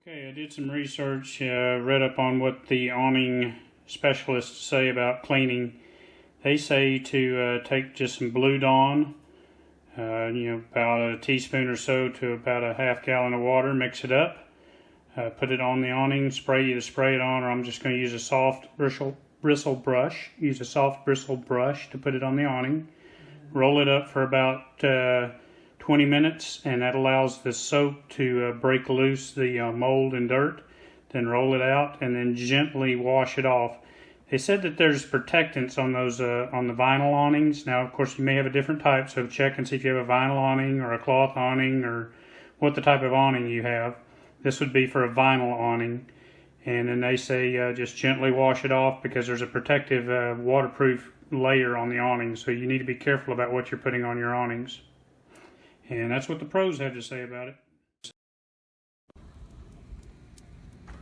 Okay, I did some research, read up on what the awning specialists say about cleaning. They say to take just some Blue Dawn, about a teaspoon or so to about a half gallon of water, mix it up, put it on the awning, either spray it on, or I'm just going to use a soft bristle brush. Use a soft bristle brush to put it on the awning. Roll it up for about 20 minutes, and that allows the soap to break loose the mold and dirt. Then roll it out and then gently wash it off. They said that there's protectants on those on the vinyl awnings. Now, of course, you may have a different type, so check and see if you have a vinyl awning or a cloth awning or what the type of awning you have. This would be for a vinyl awning. And then they say just gently wash it off because there's a protective waterproof layer on the awning, so you need to be careful about what you're putting on your awnings. And that's what the pros have to say about it.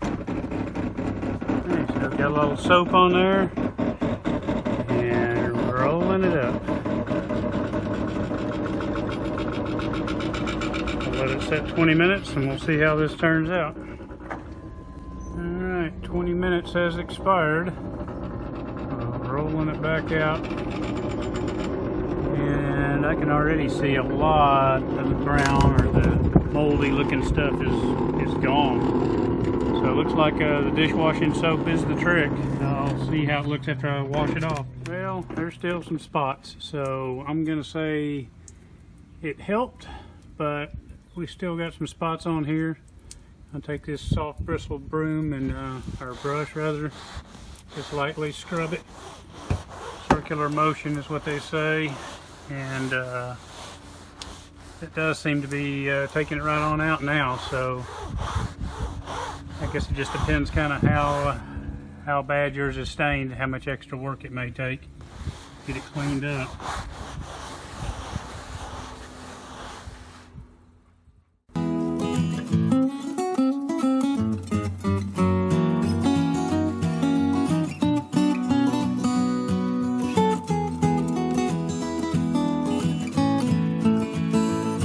Okay, so got a little soap on there and rolling it up. I'll let it set 20 minutes and we'll see how this turns out. Alright, 20 minutes has expired. Rolling it back out. And I can already see a lot of the brown or the moldy looking stuff is gone. So it looks like the dishwashing soap is the trick. I'll see how it looks after I wash it off. Well, there's still some spots, so I'm gonna say it helped, but we still got some spots on here. I'll take this soft bristle broom and or brush rather, just lightly scrub it. Circular motion is what they say, and it does seem to be taking it right on out now, so I guess it just depends kind of how bad yours is stained, how much extra work it may take to get it cleaned up.